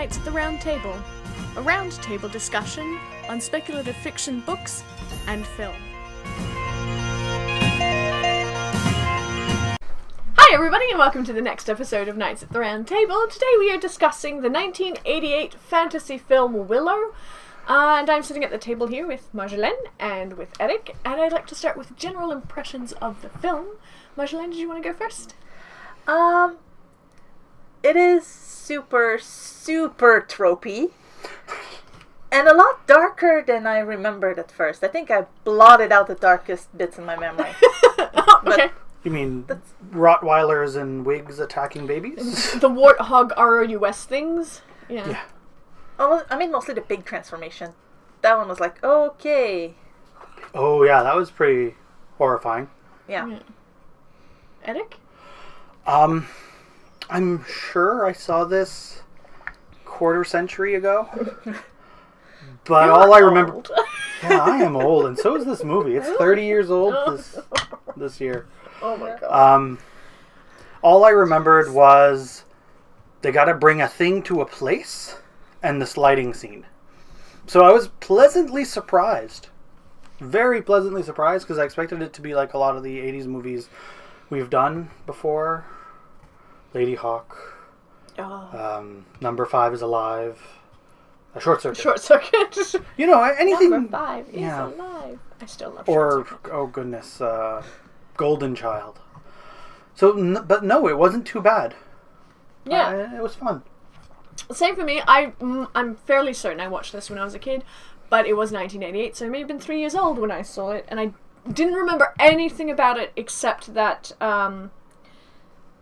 Knights at the Round Table, a round table discussion on speculative fiction books and film. Hi everybody and welcome to the next episode of Knights at the Round Table. Today we are discussing the 1988 fantasy film Willow. And I'm sitting at the table here with Marjolaine and with Eric, and I'd like to start with general impressions of the film. Marjolaine, did you want to go first? It is super tropey. And a lot darker than I remembered at first. I think I blotted out the darkest bits in my memory. Okay. You mean Rottweilers and wigs attacking babies? The warthog ROUS things? Yeah. Oh, I mean, mostly the big transformation. That one was like, okay. Oh, yeah, that was pretty horrifying. Yeah. Eric? I'm sure I saw this quarter century ago. But all I remember... Old. Yeah, I am old, and so is this movie. It's 30 years old this year. Oh my god. All I remembered was they gotta bring a thing to a place and this lighting scene. So I was pleasantly surprised. Very pleasantly surprised, because I expected it to be like a lot of the 80s movies we've done before. Lady Hawk. Number 5 is alive. A Short Circuit. Short Circuit. You know, anything... Number 5 is alive. I still love Or, Short Circuit. oh goodness, Golden Child. So, but no, it wasn't too bad. Yeah. It was fun. Same for me. I'm fairly certain I watched this when I was a kid, but it was 1988, so I may have been 3 years old when I saw it, and I didn't remember anything about it except that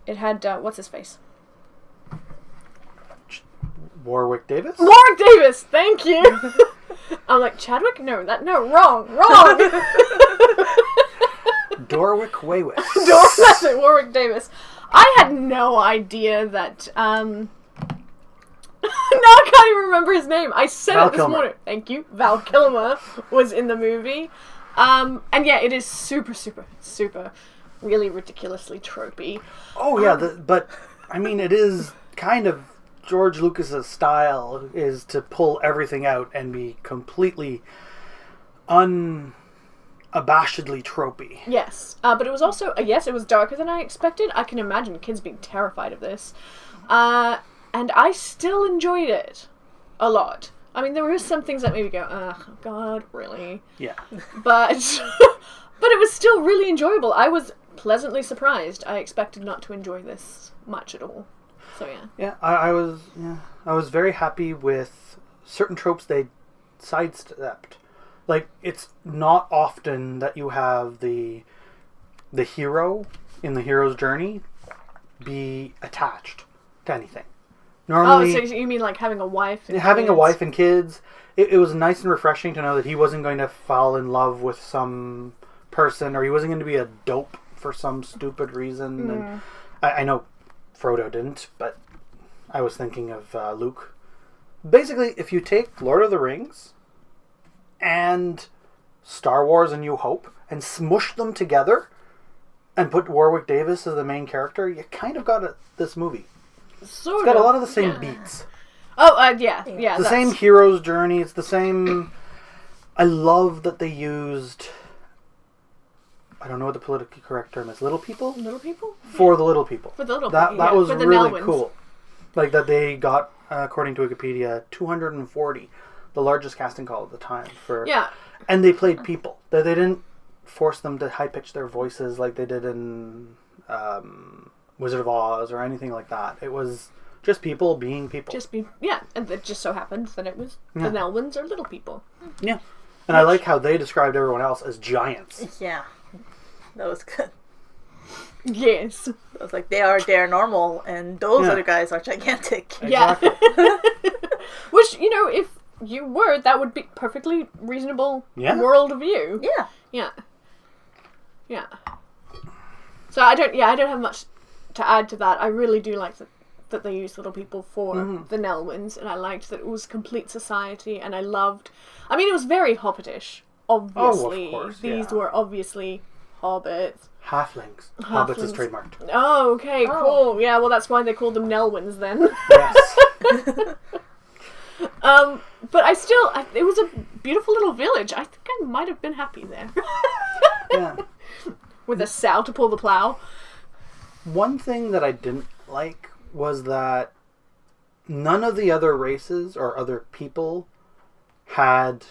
it had what's his face? Warwick Davis? Warwick Davis. Thank you. I'm like Chadwick. No, wrong. Dorwick Waywis. That's it. Warwick Davis. I had no idea that. Now I can't even remember his name. I said Val it this Kilmer. morning. Thank you. Val Kilmer was in the movie. And yeah, it is super, really ridiculously tropey. Oh yeah, but I mean, it is kind of George Lucas's style is to pull everything out and be completely unabashedly tropey. Yes, but it was also yes, it was darker than I expected. I can imagine kids being terrified of this, and I still enjoyed it a lot. I mean, there were some things that made me go, "Oh God, really?" Yeah, but but it was still really enjoyable. I was pleasantly surprised. I expected not to enjoy this much at all. So yeah. Yeah, I was very happy with certain tropes they sidestepped. Like, it's not often that you have the hero in the hero's journey be attached to anything. Normally, so you mean like having a wife? And having kids? a wife and kids. It was nice and refreshing to know that he wasn't going to fall in love with some person, or he wasn't going to be a dope for some stupid reason. And I know Frodo didn't, but I was thinking of Luke. Basically, if you take Lord of the Rings and Star Wars A New Hope and smush them together and put Warwick Davis as the main character, you kind of got this movie. It's got a lot of the same beats. Oh, yeah. It's the same hero's journey. It's the same... I love that they used... I don't know what the politically correct term is. Little people? Little people? For the little people. For the little people, That was for the really Nelwyns. cool. Like that they got, according to Wikipedia, 240. The largest casting call at the time. Yeah. And they played people. They didn't force them to high-pitch their voices like they did in Wizard of Oz or anything like that. It was just people being people. And it just so happened that it was the Nelwyns are little people. Yeah. And I like how they described everyone else as giants. Yeah. That was good. Yes. I was like, they're normal, and those other guys are gigantic. Exactly. Yeah. Which, if you were, that would be perfectly reasonable worldview. Yeah. Yeah. Yeah. So I don't have much to add to that. I really do like that they used little people for the Nelwyns, and I liked that it was complete society, and it was very Hobbitish, obviously. Oh, of course, These were obviously hobbits. Halflings. Hobbits is trademarked. Oh, okay, cool. Yeah, well, that's why they called them Nelwyns then. Yes. But it was a beautiful little village. I think I might have been happy there. Yeah. With a sow to pull the plow. One thing that I didn't like was that none of the other races or other people had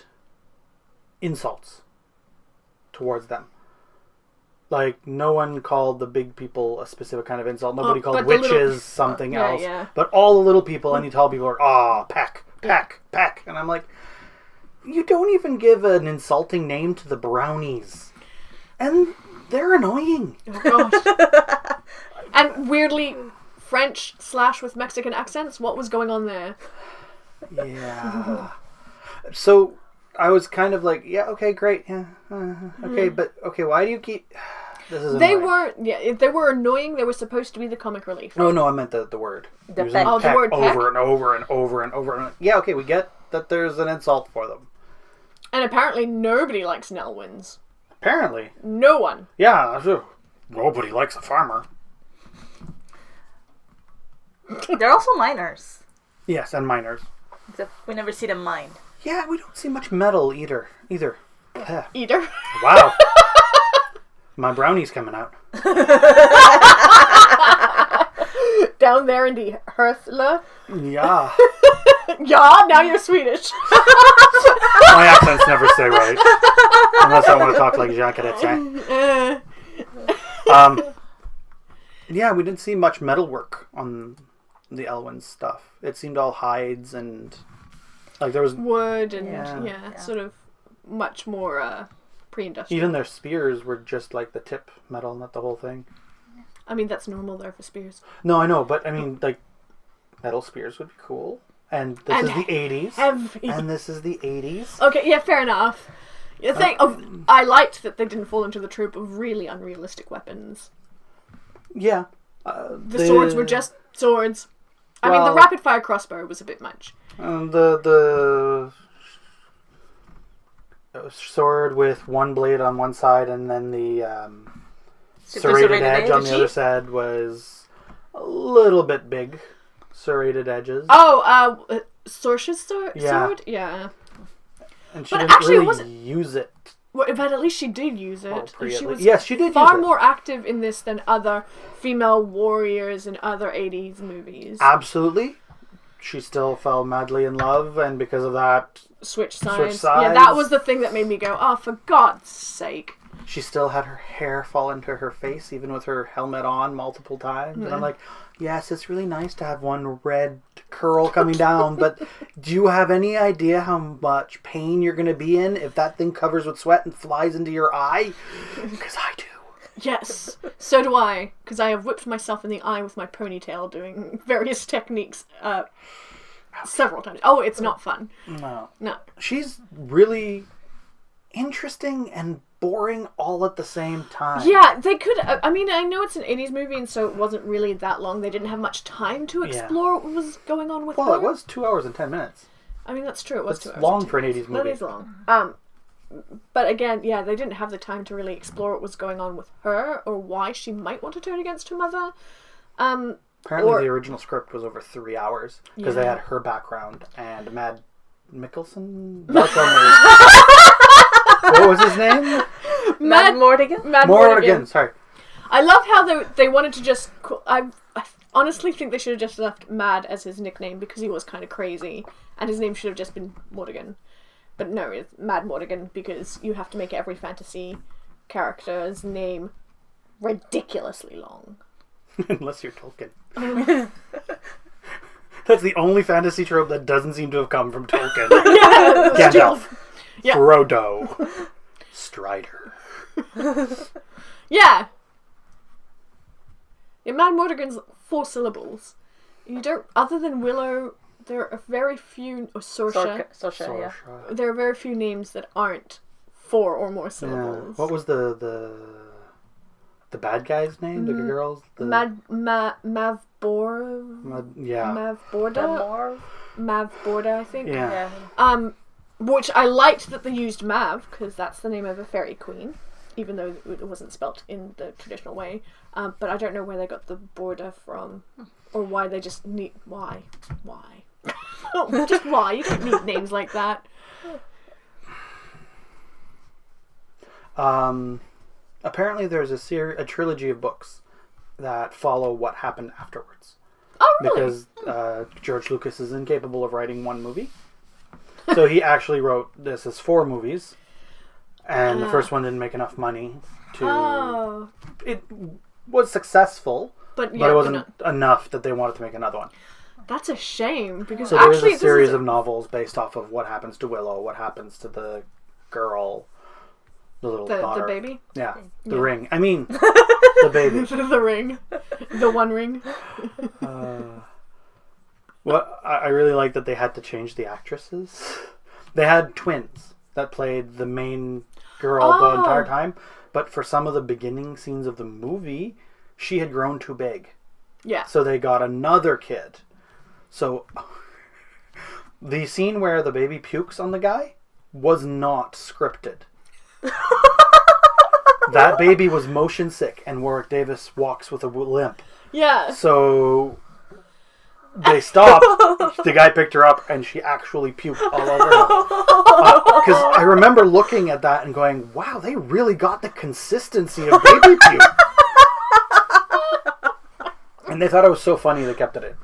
insults towards them. Like, no one called the big people a specific kind of insult. Nobody called witches something else. Yeah. But all the little people, any tall people are, peck. And I'm like, you don't even give an insulting name to the brownies. And they're annoying. Oh, gosh. And weirdly, French / with Mexican accents. What was going on there? Yeah. So I was kind of like, yeah, okay, great. Yeah. Okay, but okay, why do you keep... This is annoying. If they were annoying, they were supposed to be the comic relief. Oh, no, I meant the word. The Using peck. the word peck. over and over and over and over. Yeah, okay, we get that there's an insult for them. And apparently nobody likes Nelwyns. Apparently. No one. Yeah, sure. Nobody likes a farmer. They're also miners. Yes, and miners. Except we never see them mine. Yeah, we don't see much metal either. Yeah. Either. Wow. My brownie's coming out. Down there in the Hearthla. Yeah. Yeah, now you're Swedish. My accents never stay right. Unless I want to talk like Jean Cadet. Yeah, we didn't see much metalwork on the Elwyn stuff. It seemed all hides and... Like there was... Wood and, Yeah. sort of much more pre-industrial. Even their spears were just like the tip metal, not the whole thing. I mean, that's normal there for spears. No, I know, but I mean, like, metal spears would be cool. And this is the 80s. Heavy. And this is the 80s. Okay, yeah, fair enough. I liked that they didn't fall into the trope of really unrealistic weapons. Yeah. The swords were just swords. I mean, the rapid-fire crossbow was a bit much. The sword with one blade on one side and then the serrated edge on the other side was a little bit big. Serrated edges. Oh, Sorcia's sword? Yeah. Yeah. And she But didn't actually, really use it. Well, but at least she did use it. Yes, she did far use it. more active in this than other female warriors in other 80s movies. Absolutely. She still fell madly in love, and because of that... Switch sides. sides. Yeah, that was the thing that made me go, oh, for God's sake. She still had her hair fall into her face, even with her helmet on multiple times. And I'm like, yes, it's really nice to have one red curl coming down, but do you have any idea how much pain you're going to be in if that thing covers with sweat and flies into your eye? Because I do. Yes, so do I, because I have whipped myself in the eye with my ponytail doing various techniques several times. Oh, it's not fun. No. No. She's really interesting and boring all at the same time. Yeah, they could... I mean, I know it's an 80s movie, and so it wasn't really that long. They didn't have much time to explore what was going on with her. Well, it was 2 hours and 10 minutes. I mean, that's true. It was That's 2 hours. long for an 80s movie. That is long. But again, yeah, they didn't have the time to really explore what was going on with her or why she might want to turn against her mother. Apparently the original script was over 3 hours because they had her background and Mad Mikkelsen? What was his name? Mad Mortigan? Mad Mortigan, sorry. I love how they wanted to just... I honestly think they should have just left Mad as his nickname because he was kind of crazy and his name should have just been Mortigan. But no, it's Mad Mortigan because you have to make every fantasy character's name ridiculously long. Unless you're Tolkien. That's the only fantasy trope that doesn't seem to have come from Tolkien. Gandalf. Yeah. Frodo. Strider. Yeah. Yeah, Mad Mortigan's 4 syllables. You don't... Other than Willow... There are very few... Or Sorcia. Sorcia, yeah. There are very few names that aren't 4 or more syllables. Yeah. What was the bad guy's name? The girl's? Mavborda? Yeah. Mavborda, I think. Yeah. Which I liked that they used Mav, because that's the name of a fairy queen, even though it wasn't spelt in the traditional way. But I don't know where they got the border from, or why they just need... Why? Just why? You don't need names like that. Apparently there's a trilogy of books that follow what happened afterwards. Oh, really? Because George Lucas is incapable of writing one movie. So he actually wrote this as 4 movies. And the first one didn't make enough money to... Oh. It was successful, but it wasn't enough that they wanted to make another one. That's a shame, because so actually... there's a series of novels based off of what happens to Willow, what happens to the girl, the little daughter. The baby? Yeah, the ring. I mean, the baby. The ring. The one ring. I really like that they had to change the actresses. They had twins that played the main girl the entire time, but for some of the beginning scenes of the movie, she had grown too big. Yeah. So they got another kid. So the scene where the baby pukes on the guy was not scripted. That baby was motion sick, and Warwick Davis walks with a limp. Yeah. So they stopped. The guy picked her up, and she actually puked all over him. Because I remember looking at that and going, "Wow, they really got the consistency of baby puke." And they thought it was so funny they kept it in.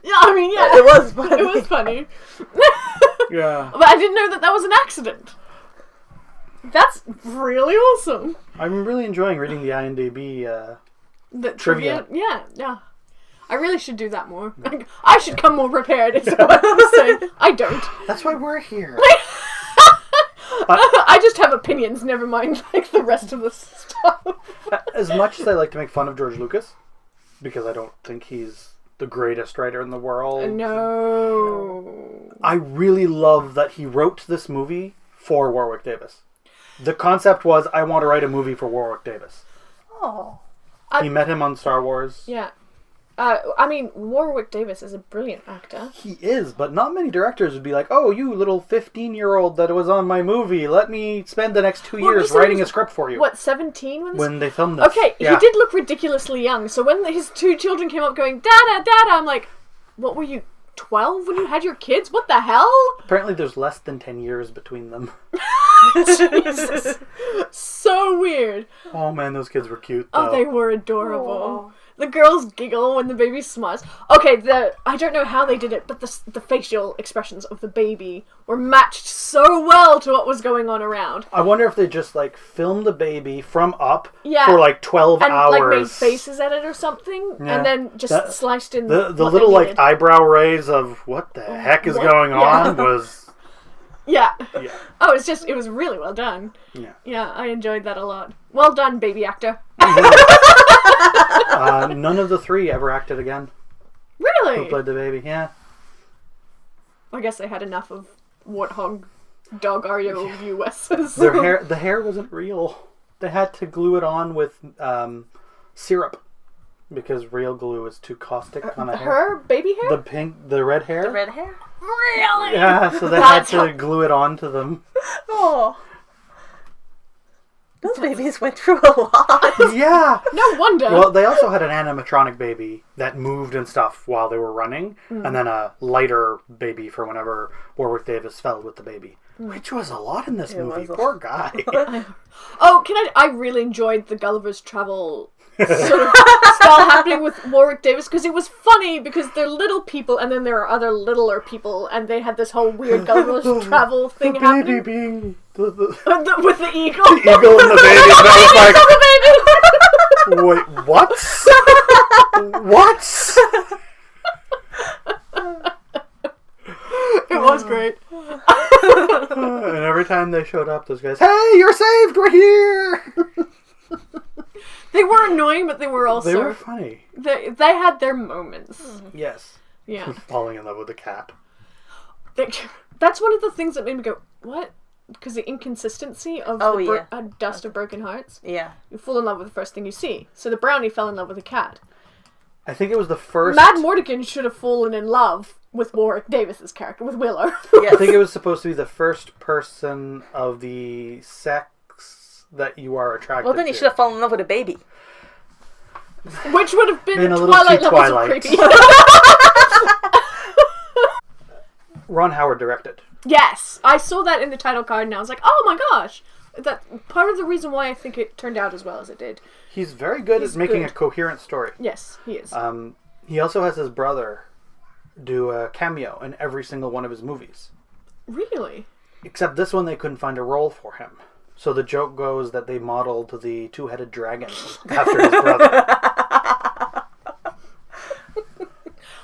Yeah, I mean, yeah. It was funny. It was funny. Yeah. But I didn't know that was an accident. That's really awesome. I'm really enjoying reading the IMDb The trivia. Yeah. I really should do that more. I should come more prepared, is what I'm saying. I don't. That's why we're here. I just have opinions, never mind like the rest of the stuff. As much as I like to make fun of George Lucas, because I don't think he's the greatest writer in the world. No. I really love that he wrote this movie for Warwick Davis. The concept was, I want to write a movie for Warwick Davis. Oh. He met him on Star Wars. Yeah. I mean, Warwick Davis is a brilliant actor. He is, but not many directors would be like, "Oh, you little 15-year-old that was on my movie, let me spend the next 2 years writing a script for you." What, 17 when they filmed this? Okay, yeah. He did look ridiculously young. So when his 2 children came up going, "Dada, Dada," I'm like, what were you, 12 when you had your kids? What the hell? Apparently there's less than 10 years between them. Jesus. So weird. Oh man, those kids were cute though. Oh, they were adorable. Aww. The girls giggle when the baby smiles. Okay, I don't know how they did it, but the facial expressions of the baby were matched so well to what was going on around. I wonder if they just like filmed the baby from up Yeah. for like 12 And hours. like made faces at it or something, Yeah. and then just sliced in the what little they like needed. eyebrow raise of what the heck is What? going Yeah. on was Yeah. yeah. Oh, it was really well done. Yeah. Yeah, I enjoyed that a lot. Well done, baby actor. None of the 3 ever acted again. Who Really? played the baby? Yeah. I guess they had enough of Warthog Dog ROUS's. The hair wasn't real. They had to glue it on with syrup because real glue is too caustic on a hair. Her baby hair? The red hair. The red hair? Really? Yeah, so they had to glue it onto them. Oh. Those babies went through a lot. Yeah. No wonder. Well, they also had an animatronic baby that moved and stuff while they were running, and then a lighter baby for whenever Warwick Davis fell with the baby, which was a lot in this movie. Poor guy. Oh, I really enjoyed the Gulliver's Travel sort of style happening with Warwick Davis, because it was funny because they're little people and then there are other littler people and they had this whole weird Gulliver's Travel thing the happening. baby being the With the eagle. the eagle and the baby. And I was like, wait, what? What? It was great. And every time they showed up, those guys, hey, you're saved, we're here. They were annoying, but they were also... They were funny. They had their moments. Yes. Yeah. Falling in love with a cat. That's one of the things that made me go, what? Because the inconsistency of Dust of Broken Hearts. Yeah. You fall in love with the first thing you see. So the brownie fell in love with a cat. I think it was the first... Mad Mortigan should have fallen in love with Warwick Davis's character, with Willow. Yes. I think it was supposed to be the first person of the sex that you are attracted to. Well, then he should have fallen in love with a baby. Which would have been a little Twilight too levels Twilight. of creepy. Ron Howard directed. Yes, I saw that in the title card and I was like, oh my gosh. That's part of the reason why I think it turned out as well as it did. He's very good at making a coherent story. Yes, he is. He also has his brother do a cameo in every single one of his movies. Really? Except this one they couldn't find a role for him. So the joke goes that they modeled the two-headed dragon after his brother.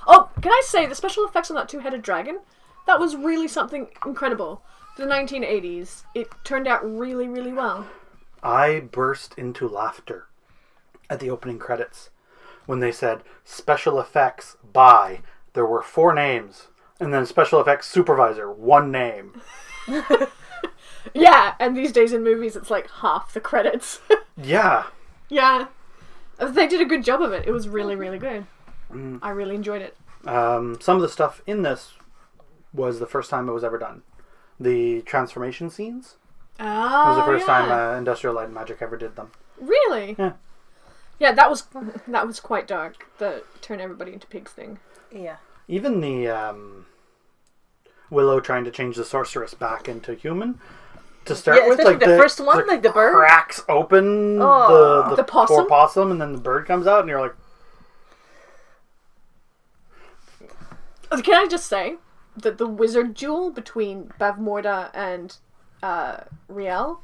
Oh, can I say, the special effects on that two-headed dragon, that was really something incredible. For the 1980s, it turned out really, really well. I burst into laughter at the opening credits when they said, special effects by, there were 4 names, and then special effects supervisor, 1 name. Yeah, and these days in movies it's like half the credits. Yeah. Yeah. They did a good job of it. It was really, really good. I really enjoyed it. Some of the stuff in this was the first time it was ever done. The transformation scenes. Oh, It was the first time Industrial Light and Magic ever did them. Really? Yeah. Yeah, that was quite dark. The turn everybody into pigs thing. Yeah. Even the Willow trying to change the sorceress back into human. To start with, especially like the first one, like the bird cracks open the possum? poor possum, and then the bird comes out, and you're like, Can I just say that the wizard duel between Bavmorda and Riel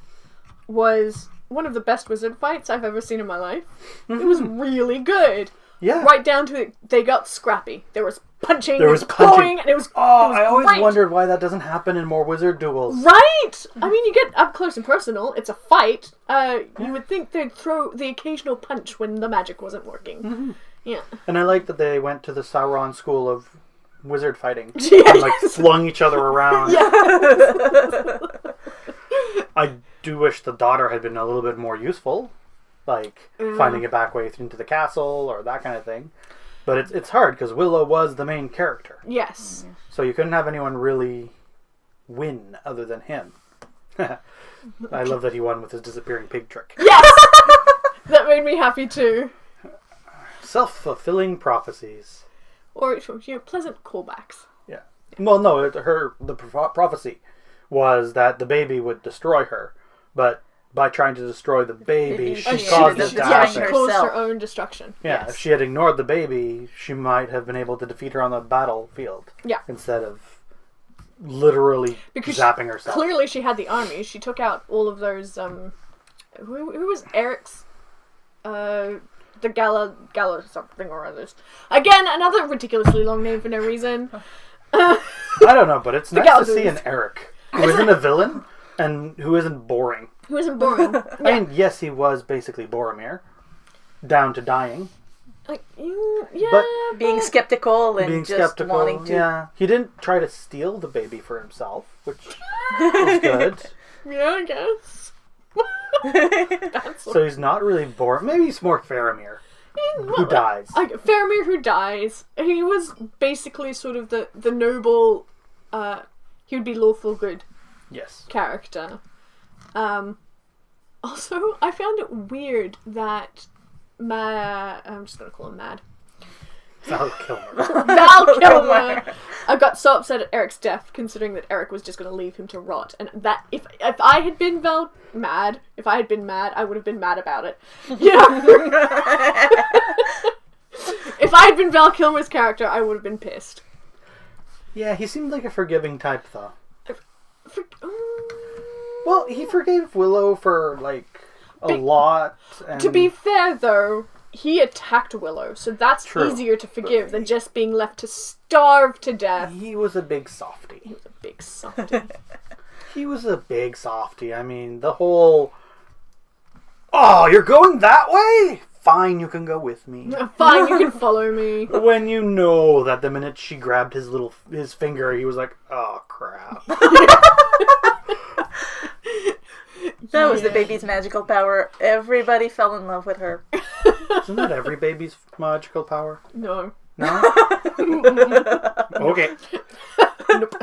was one of the best wizard fights I've ever seen in my life. It was really good. yeah. Right down to it, they got scrappy. There was punching, There was and clawing, punching. and it was I always great. wondered why that doesn't happen in more wizard duels. Right? I mean, you get up close and personal. It's a fight. You would think they'd throw the occasional punch when the magic wasn't working. Yeah. And I like that they went to the Sauron school of wizard fighting. Yeah. And like flung each other around. Yeah. I do wish the daughter had been a little bit more useful. Like finding a back way into the castle or that kind of thing. But it's hard because Willow was the main character. Yes. So you couldn't have anyone really win other than him. I love that he won with his disappearing pig trick. Yes! That made me happy too. Self-fulfilling prophecies. Or, pleasant callbacks. Yeah. Well, no, the prophecy was that the baby would destroy her, but by trying to destroy the baby, she She caused did it the to Yeah, damage she happen. caused herself. her own destruction. Yeah, Yes. if she had ignored the baby, she might have been able to defeat her on the battlefield. Yeah. Instead of literally Because zapping herself. Clearly she had the army. She took out all of those, who was Eric's, the Gala something or others. Again, another ridiculously long name for no reason. I don't know, but it's nice to Galagoons. see an Eric who isn't a villain and who isn't boring. Who isn't boring. I mean, yes, he was basically Boromir, down to dying. Like, yeah, But being skeptical and Being just skeptical, wanting to. yeah. He didn't try to steal the baby for himself, which was good. yeah, I guess. That's So he's not really boring. Maybe he's more Faramir, who dies. Faramir who dies. He was basically sort of the noble, he would be lawful good Yes. character. Also, I found it weird that I'm just gonna call him Mad. Val Kilmer. Val Kilmer. I got so upset at Eric's death, considering that Eric was just going to leave him to rot, and that if I had been mad, I would have been mad about it. Yeah. If I had been Val Kilmer's character, I would have been pissed. Yeah, he seemed like a forgiving type, though. For, Well, he forgave Willow for, like, a lot. And to be fair, though, he attacked Willow, so that's True. easier to forgive than just being left to starve to death. he was a big softy. He was a big softy. He was a big softy. I mean, the whole... Oh, you're going that way? Fine, you can go with me. Fine, you can follow me. When you know that the minute she grabbed his finger, he was like, oh, crap. That was the baby's magical power. Everybody fell in love with her. Isn't that every baby's magical power? No. No? Okay. Nope.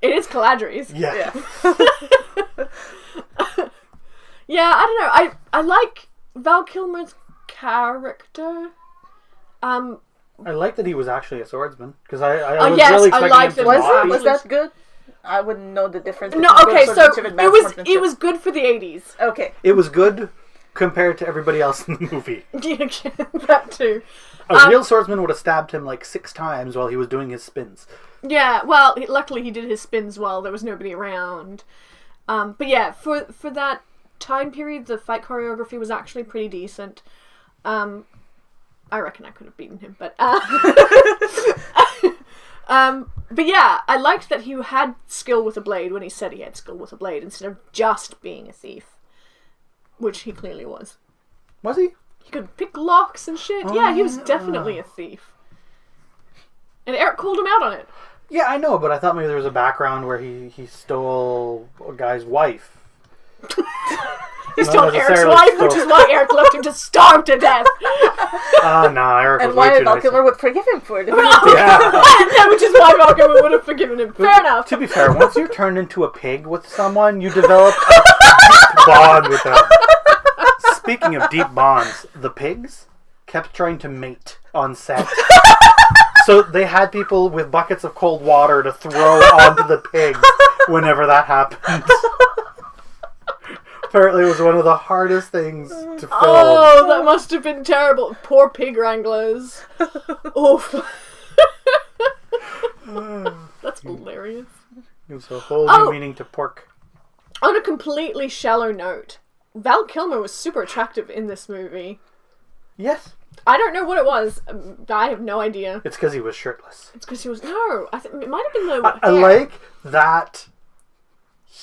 It is Caladri's. Yeah. Yeah, I don't know. I like Val Kilmer's character. I like that he was actually a swordsman because I Oh, was yes, really I expecting liked him to it. Was not it? be. Was that good? I wouldn't know the difference. No, between okay, good so swordsmanship and bad swordsmanship. it was good for the 80s. Okay. It was good compared to everybody else in the movie. That too. A real swordsman would have stabbed him like 6 times while he was doing his spins. Yeah, well, luckily he did his spins while there was nobody around. But yeah, for that time period, the fight choreography was actually pretty decent. I reckon I could have beaten him, but but yeah, I liked that he had skill with a blade when he said he had skill with a blade instead of just being a thief, which he clearly was. Was he? He could pick locks and shit. Yeah, he was definitely a thief. And Eric called him out on it. Yeah, I know, but I thought maybe there was a background where he stole a guy's wife. He Not stole Eric's necessarily wife, stole- which is why Eric left him to starve to death. No, Eric And was way why too Val nice. Kilmer would forgive him for it. Yeah. Yeah, which is why Malcolm would have forgiven him. Fair enough. To be fair, once you're turned into a pig with someone, you develop a deep bond with them. Speaking of deep bonds, the pigs kept trying to mate on set. So they had people with buckets of cold water to throw onto the pigs whenever that happened. Apparently it was one of the hardest things to film. Oh, that must have been terrible. Poor pig wranglers. Oof. That's hilarious. It's a whole new meaning to pork. On a completely shallow note, Val Kilmer was super attractive in this movie. Yes. I don't know what it was. I have no idea. It's because he was shirtless. It's because he was... No, I think it might have been the... I like that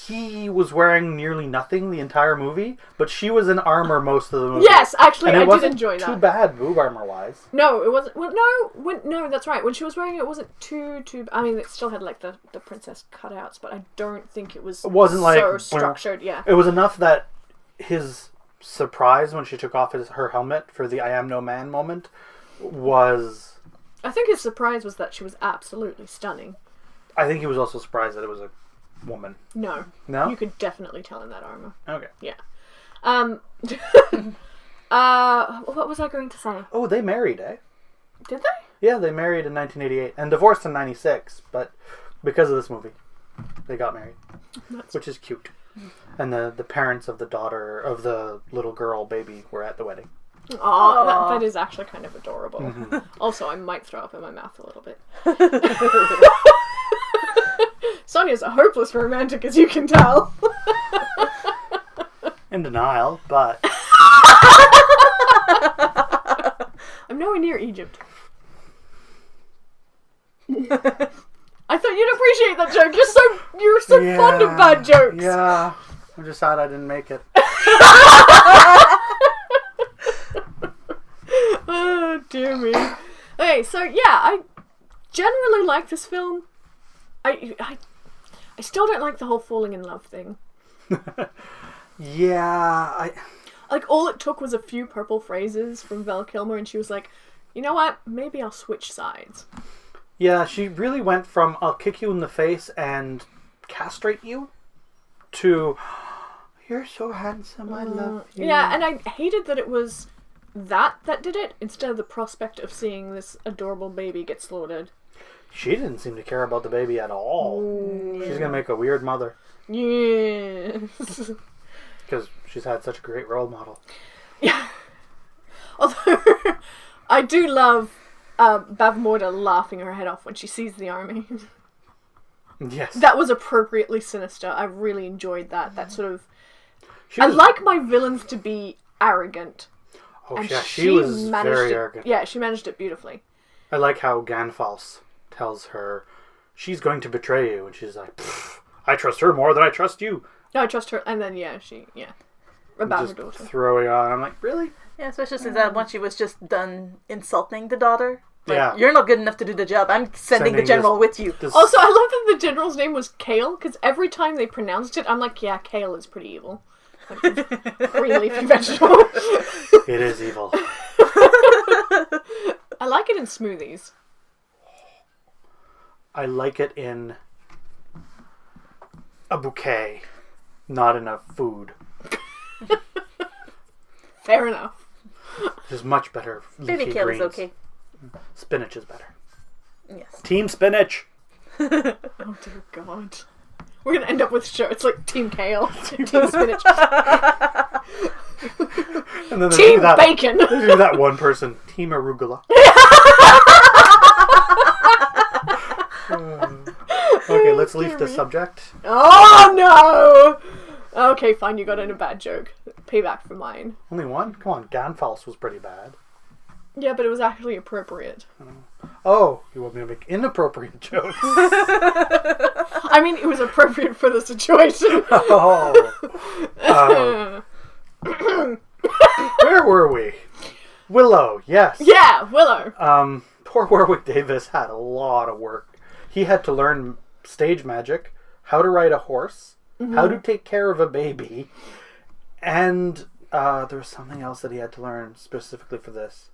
he was wearing nearly nothing the entire movie, but she was in armor most of the movie. Yes, actually, and it I did wasn't enjoy that. too bad boob armor-wise. No, it wasn't... Well, no, that's right. When she was wearing it, it wasn't too... I mean, it still had, like, the princess cutouts, but I don't think it was wasn't like... so structured, yeah. It was enough that his surprise when she took off her helmet for the I am no man moment was... I think his surprise was that she was absolutely stunning. I think he was also surprised that it was a woman. No. No? You could definitely tell in that armor. Okay. Yeah. What was I going to say? Oh, they married, eh? Did they? Yeah, they married in 1988 and divorced in 96, but because of this movie, they got married, which is cute. And the parents of the daughter, of the little girl baby, were at the wedding. Oh, that is actually kind of adorable. Mm-hmm. Also, I might throw up in my mouth a little bit. Sonia's a hopeless romantic, as you can tell. In denial, but... I'm nowhere near Egypt. I thought you'd appreciate that joke. You're so fond of bad jokes. Yeah, I'm just sad I didn't make it. Oh, dear me. Okay, so yeah, I generally like this film. I still don't like the whole falling in love thing. Yeah, Like, all it took was a few purple phrases from Val Kilmer, and she was like, you know what? Maybe I'll switch sides. Yeah, she really went from I'll kick you in the face and castrate you to you're so handsome, I love you. Yeah, and I hated that it was that did it instead of the prospect of seeing this adorable baby get slaughtered. She didn't seem to care about the baby at all. She's gonna make a weird mother. Yes. Because she's had such a great role model. Yeah. Although, I do love Bavmorda laughing her head off when she sees the army. Yes. That was appropriately sinister. I really enjoyed that. That sort of... I was, like my villains to be arrogant. Oh, And yeah, she was very arrogant. Yeah, she managed it beautifully. I like how Ganfalls tells her she's going to betray you, and she's like, I trust her more than I trust you. No, I trust her. And then, about Just her daughter. throwing on. I'm like, really? Yeah, especially since that once she was just done insulting the daughter. Like, Yeah. you're not good enough to do the job. I'm sending the general with you. Also, I love that the general's name was Kale, because every time they pronounced it, I'm like, yeah, Kale is pretty evil. Like, green leafy vegetable. It is evil. I like it in smoothies. I like it in a bouquet, not in a food. Fair enough. There's much better leafy Baby kale greens. is okay. Spinach is better. Yes. Team Spinach! Oh dear God. We're gonna end up with shirts like Team Kale, Team Spinach, And then Team Bacon! They do that one person. Team Arugula. Okay, let's leave the subject. Oh no! Okay, fine, you got in a bad joke. Payback for mine. Only one? Come on, Ganfalls was pretty bad. Yeah, but it was actually appropriate. Oh, you want me to make inappropriate jokes? I mean, it was appropriate for the situation. Where were we? Willow, yes. Yeah, Willow. Poor Warwick Davis had a lot of work. He had to learn stage magic, how to ride a horse, how to take care of a baby, and there was something else that he had to learn specifically for this.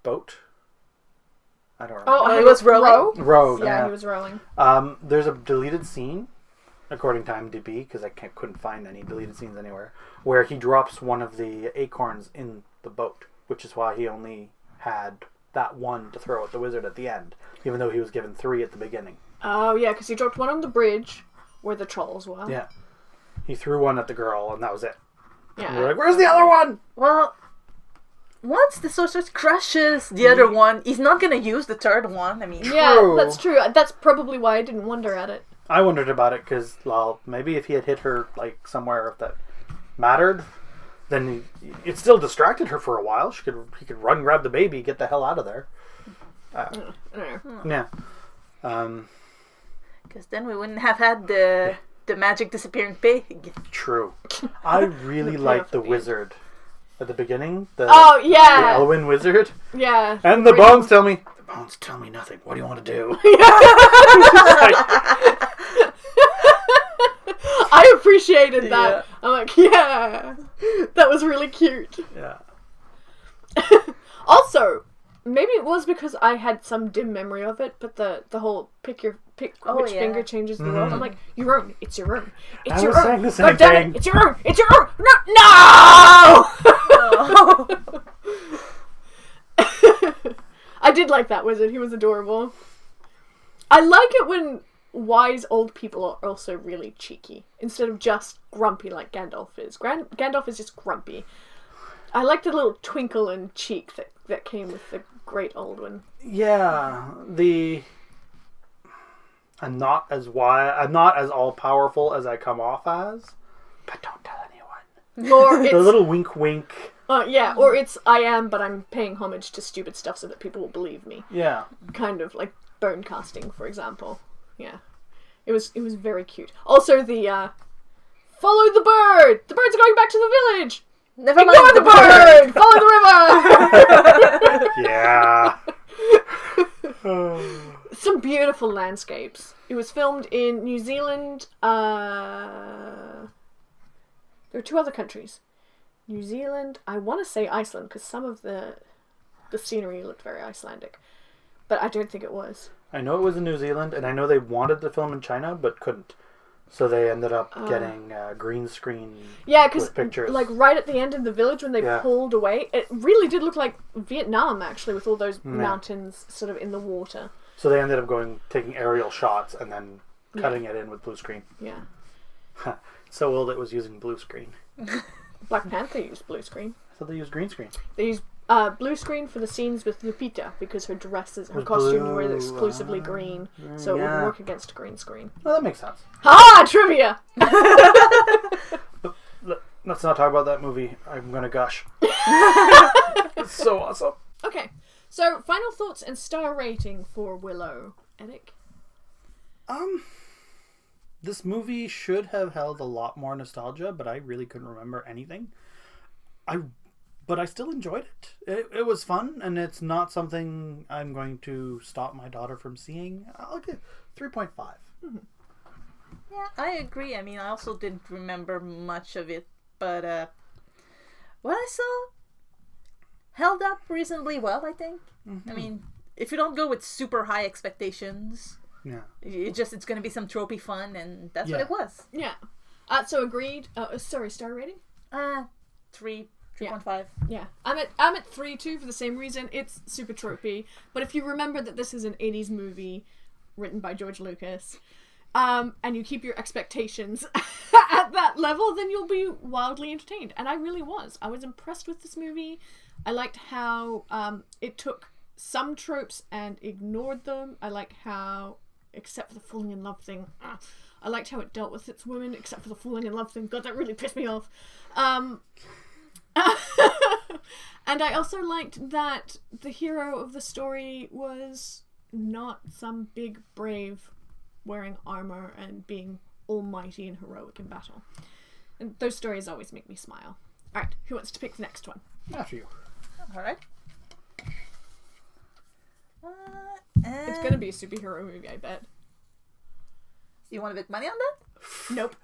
Boat? I don't remember. Oh, he was rowing? Row, Yeah, he was rowing. There's a deleted scene, according to IMDb, because I couldn't find any deleted scenes anywhere, where he drops one of the acorns in the boat, which is why he only had that one to throw at the wizard at the end, even though he was given 3 at the beginning. Oh, yeah, because he dropped one on the bridge where the trolls were. Yeah. He threw one at the girl, and that was it. Yeah. And we're like, where's the other one? Well, once the sorceress crushes the other one, he's not going to use the third one. I mean, Yeah, that's true. That's probably why I didn't wonder at it. I wondered about it, because, well, maybe if he had hit her, like, somewhere that mattered, then it still distracted her for a while. He could run, grab the baby, get the hell out of there. I don't know. Yeah. because then we wouldn't have had the magic disappearing pig. True. I really like the wizard at the beginning. The yeah. Elwyn wizard. Yeah. And the bones tell me. The bones tell me nothing. What do you want to do? I appreciated that. Yeah. I'm like, yeah, that was really cute. Yeah. Also, maybe it was because I had some dim memory of it, but the whole pick which finger changes the world. I'm like, your own. It's your own. It's your own. I was saying the same thing. It's your own. It's your own. No. I did like that wizard. He was adorable. I like it when wise old people are also really cheeky instead of just grumpy like Gandalf is. Gandalf is just grumpy. I like the little twinkle and cheek that came with the great old one. Yeah, I'm not as all powerful as I come off as, but don't tell anyone. Or it's the little wink wink. Yeah, or it's I am, but I'm paying homage to stupid stuff so that people will believe me. Yeah, kind of like bone casting, for example. Yeah, it was very cute. Also, the follow the bird. The birds are going back to the village. Never Ignore mind the bird. Follow the river. Yeah. Some beautiful landscapes. It was filmed in New Zealand. There were 2 other countries. New Zealand. I want to say Iceland because some of the scenery looked very Icelandic, but I don't think it was. I know it was in New Zealand, and I know they wanted to film in China but couldn't. So they ended up getting green screen with pictures. Like right at the end of the village when they pulled away, it really did look like Vietnam actually, with all those mountains sort of in the water. So they ended up taking aerial shots and then cutting it in with blue screen. Yeah. So old it was using blue screen. Black Panther used blue screen. I thought they used green screen. They used blue screen for the scenes with Lupita because her costume was exclusively green, so it would work against green screen. Well, that makes sense. Ha! Trivia! Let's not talk about that movie. I'm gonna gush. It's so awesome. Okay, so final thoughts and star rating for Willow. Éric? This movie should have held a lot more nostalgia, but I really couldn't remember anything. But I still enjoyed it. It was fun, and it's not something I'm going to stop my daughter from seeing. I'll give 3.5. Mm-hmm. Yeah, I agree. I mean, I also didn't remember much of it, but what I saw held up reasonably well, I think. Mm-hmm. I mean, if you don't go with super high expectations, it's going to be some tropey fun, and that's what it was. Yeah. So agreed. Sorry, star rating? 3 3.5. Yeah, I'm at 3.2 for the same reason. It's super tropey, but if you remember that this is an 80s movie written by George Lucas, and you keep your expectations at that level, then you'll be wildly entertained. And I really was. I was impressed with this movie. I liked how it took some tropes and ignored them. I liked how, except for the falling in love thing, I liked how it dealt with its women, except for the falling in love thing. God, that really pissed me off. And I also liked that the hero of the story was not some big brave wearing armor and being almighty and heroic in battle. And those stories always make me smile. Alright, who wants to pick the next one? After you. Alright. It's gonna be a superhero movie, I bet. You want to bet money on that? Nope.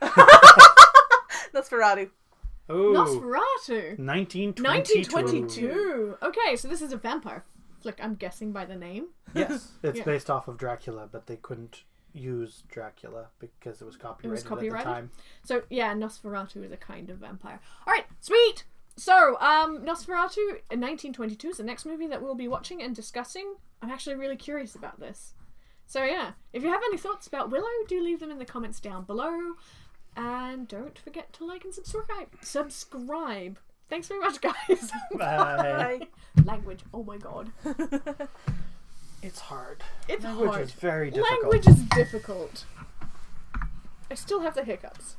Nosferatu. Ooh. Nosferatu! 1922. 1922! Okay, so this is a vampire flick, I'm guessing by the name. Yes, it's Yeah. based off of Dracula, but they couldn't use Dracula because it was copyrighted, at the time. So, yeah, Nosferatu is a kind of vampire. Alright, sweet! So, Nosferatu in 1922 is the next movie that we'll be watching and discussing. I'm actually really curious about this. So, yeah, if you have any thoughts about Willow, do leave them in the comments down below. And don't forget to like and subscribe. Thanks very much, guys. Bye. Language, oh my god. It's hard. It's Language hard. is very difficult. Language is difficult. I still have the hiccups.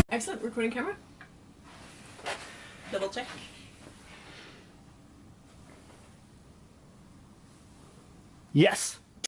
Excellent. Recording camera. Double check. Yes.